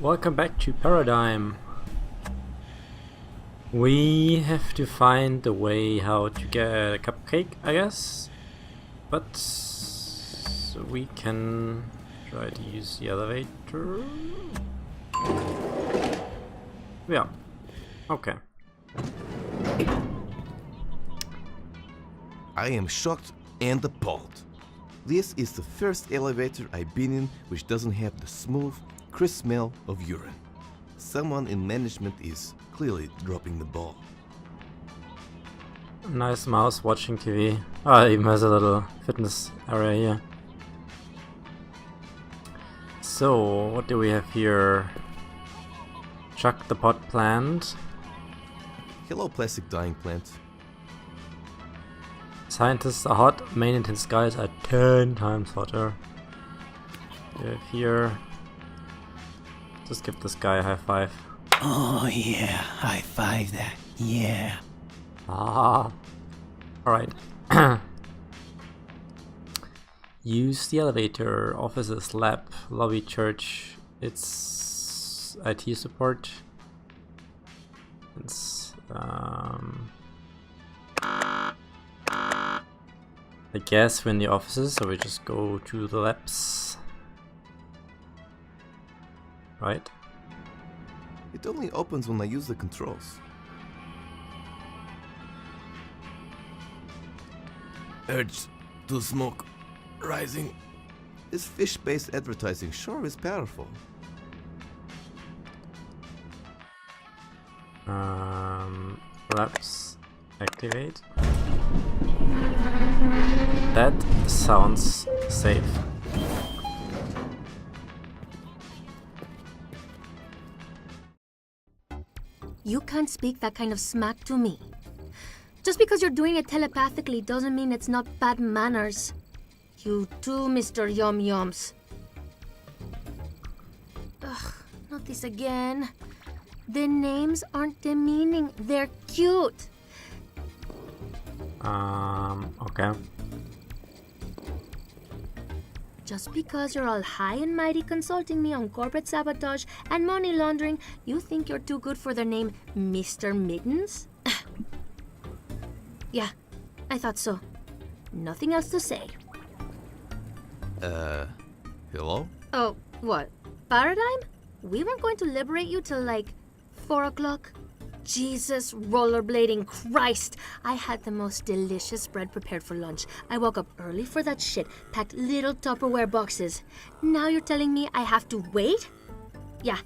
Welcome back to Paradigm. We have to find a way how to get a cupcake, I guess. But we can try to use the elevator. Yeah. Okay. I am shocked and appalled. This is the first elevator I've been in which doesn't have the smooth, crisp smell of urine. Someone in management is clearly dropping the ball. Nice mouse watching TV. Oh, it even has a little fitness area here. So, what do we have here? Chuck the pot plant. Hello, plastic dying plant. Scientists are hot, maintenance guys are 10 times hotter. We have here. Just give this guy a high five. Oh yeah, high five that, yeah. Ah. Alright. Use the elevator, offices, lab, lobby, church. It's IT support. It's I guess we're in the offices, so we just go to the labs. Right? It only opens when I use the controls. Urge to smoke rising. This fish-based advertising sure is powerful. Labs activate. That sounds safe. You can't speak that kind of smack to me. Just because you're doing it telepathically doesn't mean it's not bad manners. You too, Mr. Yum Yums. Ugh, not this again. The names aren't demeaning, they're cute. Okay. Just because you're all high and mighty consulting me on corporate sabotage and money laundering, you think you're too good for the name Mr. Middens? Yeah, I thought so. Nothing else to say. Hello? Oh, what? Paradigm? We weren't going to liberate you till like 4 o'clock? Jesus, rollerblading Christ! I had the most delicious bread prepared for lunch. I woke up early for that shit, packed little Tupperware boxes. Now you're telling me I have to wait? Yeah,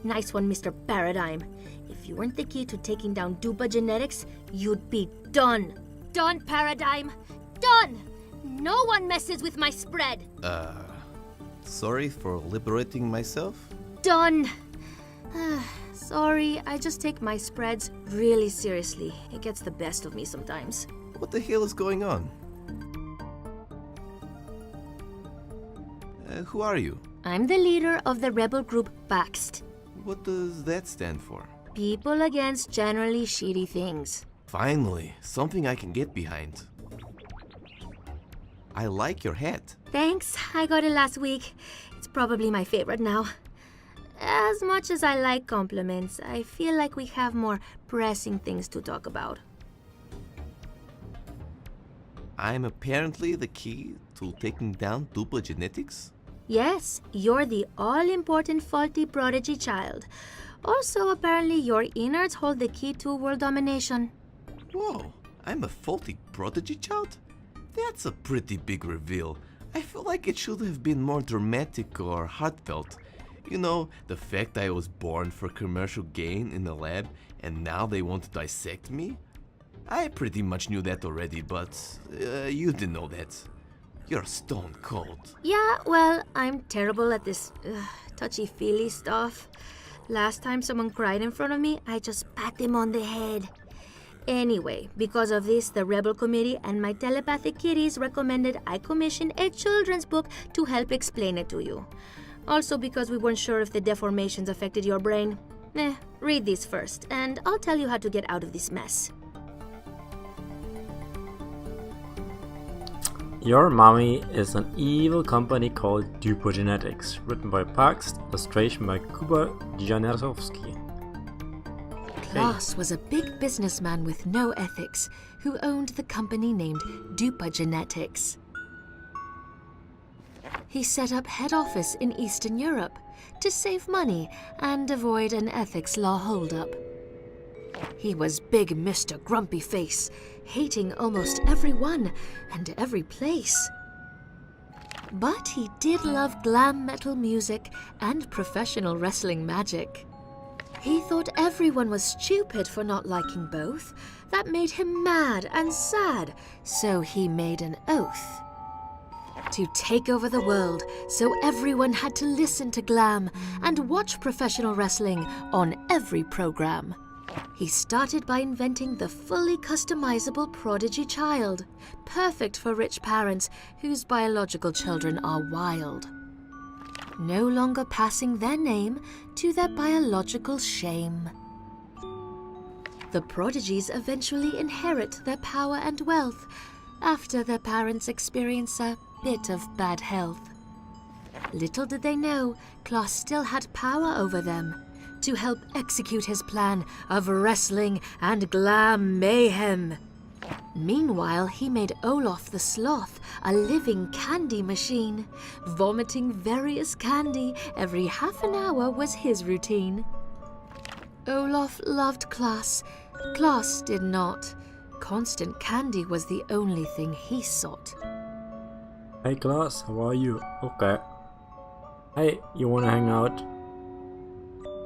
nice one, Mr. Paradigm. If you weren't the key to taking down Dupa Genetics, you'd be done. Done, Paradigm. Done! No one messes with my spread. Sorry for liberating myself? Done. Sorry, I just take my spreads really seriously. It gets the best of me sometimes. What the hell is going on? Who are you? I'm the leader of the rebel group Baxt. What does that stand for? People against generally shitty things. Finally, something I can get behind. I like your hat. Thanks, I got it last week. It's probably my favorite now. As much as I like compliments, I feel like we have more pressing things to talk about. I'm apparently the key to taking down Dupa Genetics? Yes, you're the all-important faulty prodigy child. Also, apparently your innards hold the key to world domination. Whoa, I'm a faulty prodigy child? That's a pretty big reveal. I feel like it should have been more dramatic or heartfelt. You know, the fact I was born for commercial gain in a lab and now they want to dissect me? I pretty much knew that already, but you didn't know that. You're stone cold. Yeah, well, I'm terrible at this touchy-feely stuff. Last time someone cried in front of me, I just pat them on the head. Anyway, because of this, the Rebel Committee and my telepathic kitties recommended I commission a children's book to help explain it to you. Also because we weren't sure if the deformations affected your brain. Read these first, and I'll tell you how to get out of this mess. Your Mommy is an evil company called Jacob Genetics, written by Pax, illustration by Jacob Janerka. Klaus was a big businessman with no ethics who owned the company named Jacob Genetics. He set up head office in Eastern Europe to save money and avoid an ethics law holdup. He was big Mr. Grumpy Face, hating almost everyone and every place. But he did love glam metal music and professional wrestling magic. He thought everyone was stupid for not liking both. That made him mad and sad, so he made an oath to take over the world, so everyone had to listen to glam and watch professional wrestling on every program. He started by inventing the fully customizable prodigy child, perfect for rich parents whose biological children are wild, no longer passing their name to their biological shame. The prodigies eventually inherit their power and wealth after their parents experience a bit of bad health. Little did they know, Klaus still had power over them to help execute his plan of wrestling and glam mayhem. Meanwhile, he made Olaf the sloth a living candy machine. Vomiting various candy every half an hour was his routine. Olaf loved Klaus. Klaus did not. Constant candy was the only thing he sought. Hey Klaus, how are you? Okay. Hey, you wanna hang out?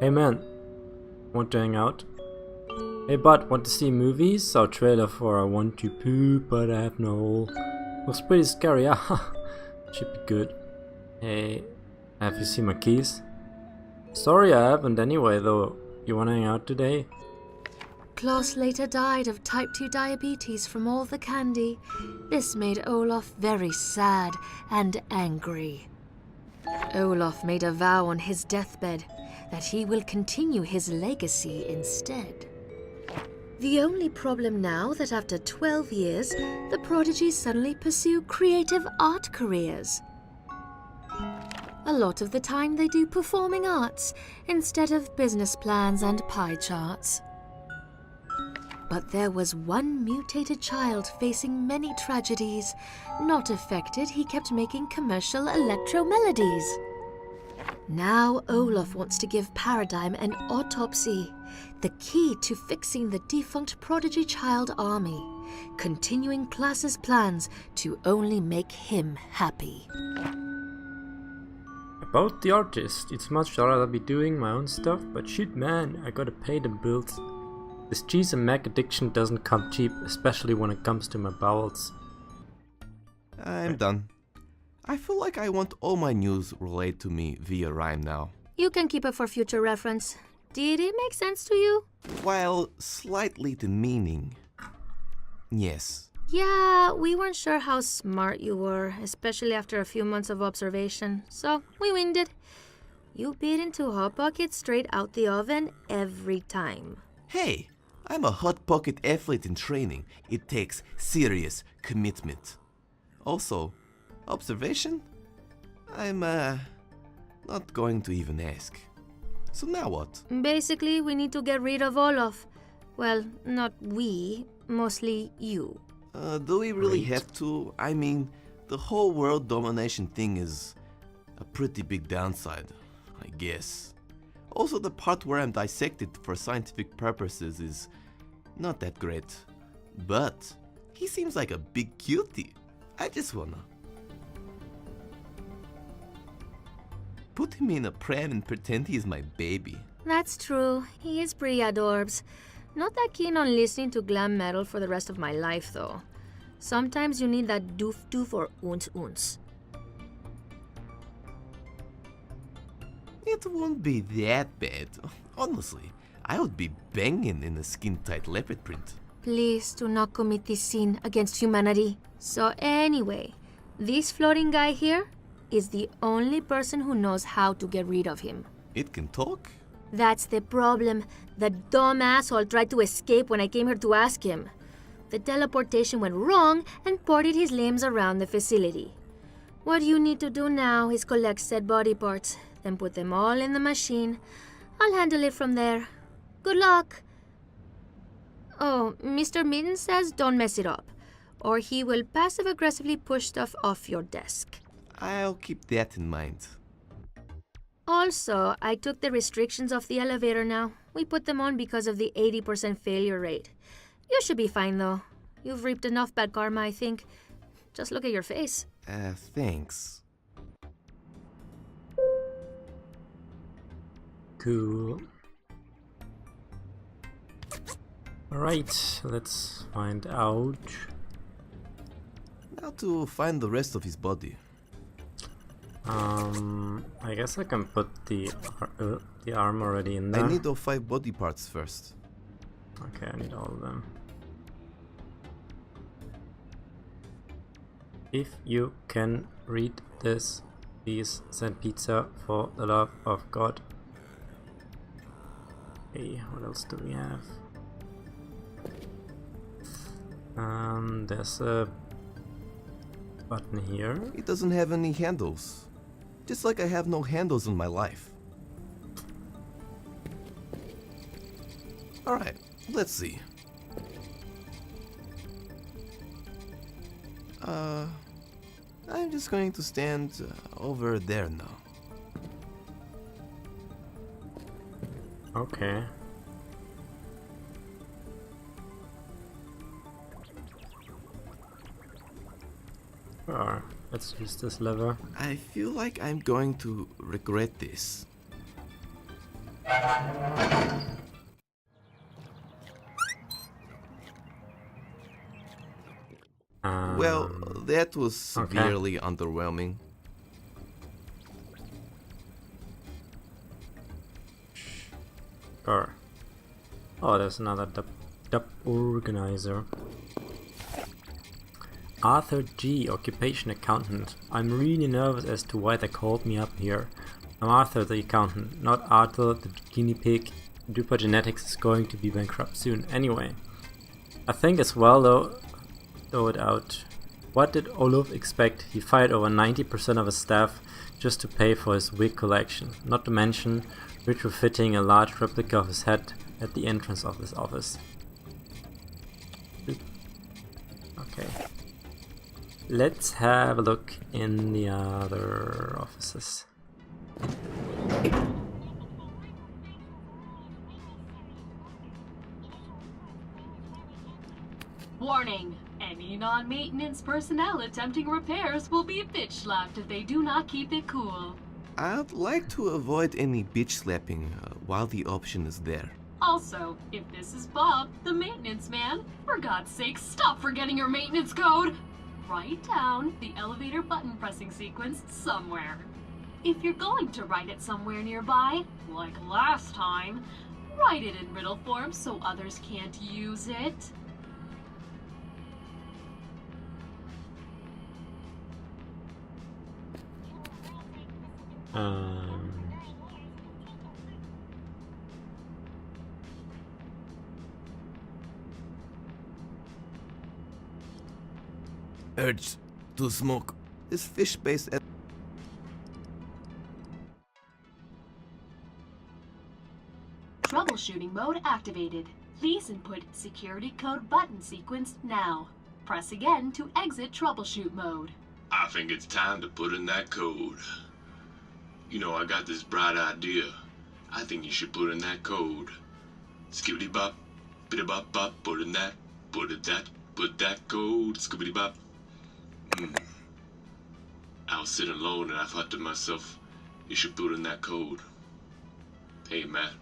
Hey man, want to hang out? Hey bud, want to see movies? Saw a trailer for I Want to Poop, but I have no hole. Looks pretty scary, yeah. Should be good. Hey, have you seen my keys? Sorry I haven't anyway though. You wanna hang out today? Klaus later died of type 2 diabetes from all the candy. This made Olaf very sad and angry. Olaf made a vow on his deathbed that he will continue his legacy instead. The only problem now that after 12 years, the prodigies suddenly pursue creative art careers. A lot of the time they do performing arts instead of business plans and pie charts. But there was one mutated child facing many tragedies. Not affected, he kept making commercial electro melodies. Now Olaf wants to give Paradigm an autopsy, the key to fixing the defunct prodigy child army, continuing Klaus's plans to only make him happy. About the artist, it's much rather be doing my own stuff, but shit man, I gotta pay the bills. This cheese and mac addiction doesn't come cheap, especially when it comes to my bowels. I'm done. I feel like I want all my news relayed to me via rhyme now. You can keep it for future reference. Did it make sense to you? While slightly demeaning. Yes. Yeah, we weren't sure how smart you were, especially after a few months of observation, so we winged it. You bit into Hot Pocket straight out the oven every time. Hey, I'm a Hot Pocket athlete in training. It takes serious commitment. Also, observation? I'm not going to even ask. So now what? Basically, we need to get rid of Olaf. Well, not we, mostly you. Do we really have to? I mean, the whole world domination thing is a pretty big downside, I guess. Also, the part where I'm dissected for scientific purposes is not that great. But he seems like a big cutie. I just wanna put him in a pram and pretend he's my baby. That's true. He is pretty adorbs. Not that keen on listening to glam metal for the rest of my life, though. Sometimes you need that doof-doof or oons-oons. It won't be that bad. Honestly, I would be banging in a skin-tight leopard print. Please do not commit this sin against humanity. So anyway, this floating guy here is the only person who knows how to get rid of him. It can talk? That's the problem. The dumb asshole tried to escape when I came here to ask him. The teleportation went wrong and ported his limbs around the facility. What you need to do now is collect said body parts, then put them all in the machine. I'll handle it from there. Good luck. Oh, Mr. Mitten says don't mess it up, or he will passive-aggressively push stuff off your desk. I'll keep that in mind. Also, I took the restrictions off the elevator now. We put them on because of the 80% failure rate. You should be fine, though. You've reaped enough bad karma, I think. Just look at your face. Thanks. Cool. Alright, let's find out. Now to find the rest of his body. I guess I can put the arm already in there. I need all 5 body parts first. Okay, I need all of them. If you can read this, please send pizza for the love of God. Okay, what else do we have? There's a button here. It doesn't have any handles. Just like I have no handles in my life. Alright, let's see. I'm just going to stand over there now. Okay. Sure, let's use this lever. I feel like I'm going to regret this. Well, that was severely underwhelming. Sure. Oh, there's another dub organizer. Arthur G, occupation accountant. I'm really nervous as to why they called me up here. I'm Arthur the accountant, not Arthur the guinea pig. Duper Genetics is going to be bankrupt soon. Anyway, I think as well throw it out. What did Olaf expect? He fired over 90% of his staff just to pay for his wig collection, not to mention retrofitting a large replica of his head at the entrance of his office. Okay. Let's have a look in the other offices. Warning! Any non-maintenance personnel attempting repairs will be bitch slapped if they do not keep it cool. I'd like to avoid any bitch slapping while the option is there. Also, if this is Bob, the maintenance man, for God's sake, stop forgetting your maintenance code! Write down the elevator button pressing sequence somewhere. If you're going to write it somewhere nearby, like last time, write it in riddle form so others can't use it. Urge to smoke. This fish-based Troubleshooting mode activated. Please input security code button sequence now. Press again to exit troubleshoot mode. I think it's time to put in that code. You know, I got this bright idea. I think you should put in that code. Skibbity bop, bitty bop bop, put in that, put that code, skibbity bop. I was sitting alone and I thought to myself, you should put in that code. Hey Matt,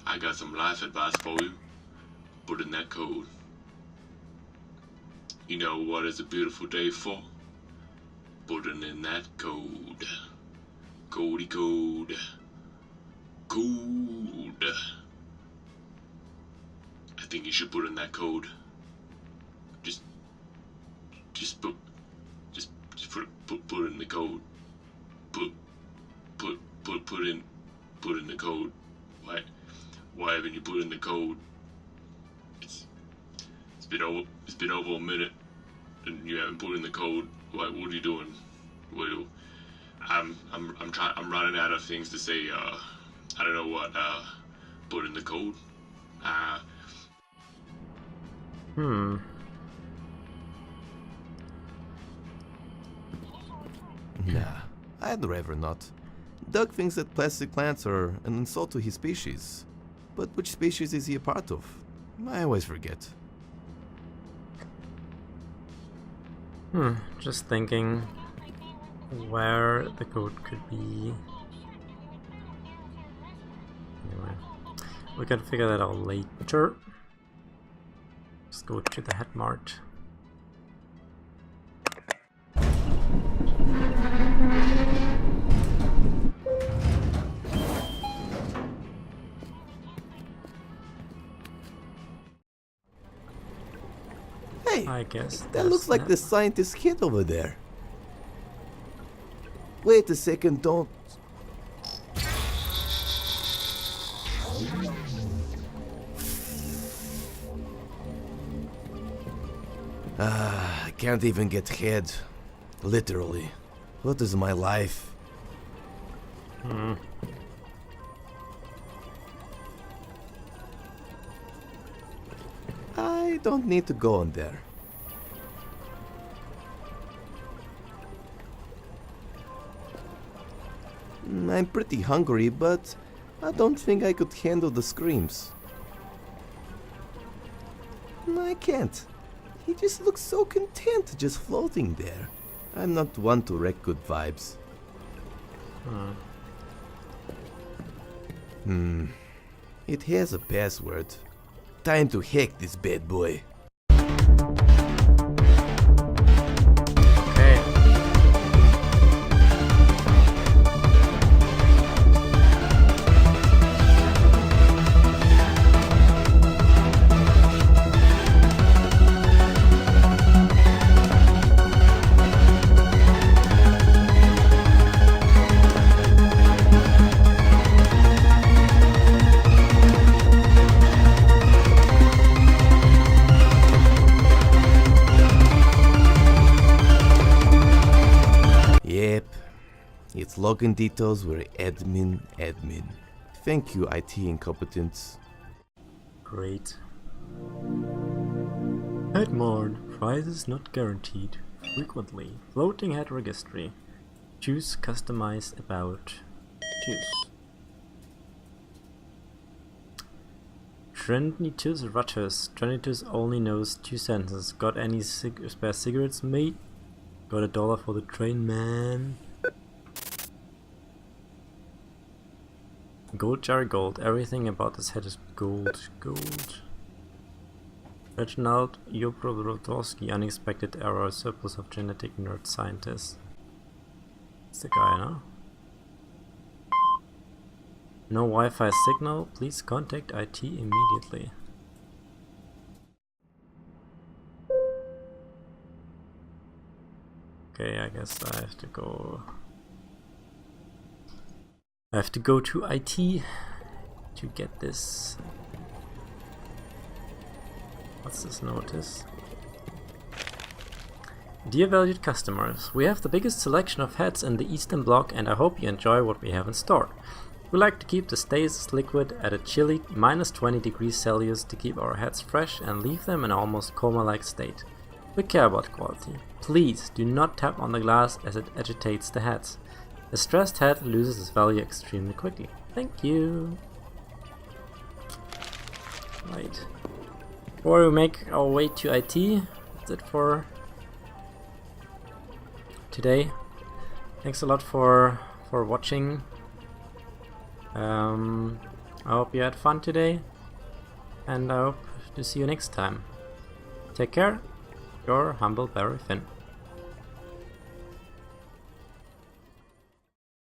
I got some life advice for you. Put in that code. You know what is a beautiful day for? Putting in that code. Cody code. Code. I think you should put in that code. Just put in the code. Put in the code. Why haven't you put in the code? It's It's been over a minute, and you haven't put in the code. What are you doing? I'm running out of things to say. I don't know what. Put in the code. Nah, I'd rather not. Doug thinks that plastic plants are an insult to his species. But which species is he a part of? I always forget. Just thinking where the code could be. Anyway, we can figure that out later. Let's go to the head mart. Hey, I guess that looks like the scientist kid over there. Wait a second, don't... I can't even get head. Literally. What is my life? I don't need to go on there. I'm pretty hungry, but I don't think I could handle the screams. I can't. He just looks so content just floating there. I'm not one to wreck good vibes. It has a password. Time to hack this bad boy. Okay. Yep, its login details were admin. Thank you, IT incompetence. Great. Head mart. Prizes not guaranteed. Frequently. Floating head registry. Choose customize about. Choose. Trinitus Rutters. Trinitus only knows 2 sentences. Got any spare cigarettes, mate? Got $1 for the train, man. Gold jar gold. Everything about this head is gold. Gold. Reginald Jobrodowski. Unexpected error. Surplus of genetic nerd scientist. It's the guy, no? No Wi-Fi signal. Please contact IT immediately. Okay, I guess I have to go. I have to go to IT to get this. What's this notice? Dear valued customers, we have the biggest selection of heads in the Eastern Bloc and I hope you enjoy what we have in store. We like to keep the stasis liquid at a chilly -20 degrees Celsius to keep our heads fresh and leave them in an almost coma-like state. We care about quality. Please do not tap on the glass as it agitates the heads. A stressed head loses its value extremely quickly. Thank you. Right. Before we make our way to IT, that's it for today. Thanks a lot for watching. I hope you had fun today, and I hope to see you next time. Take care. Your humble Barry Finn.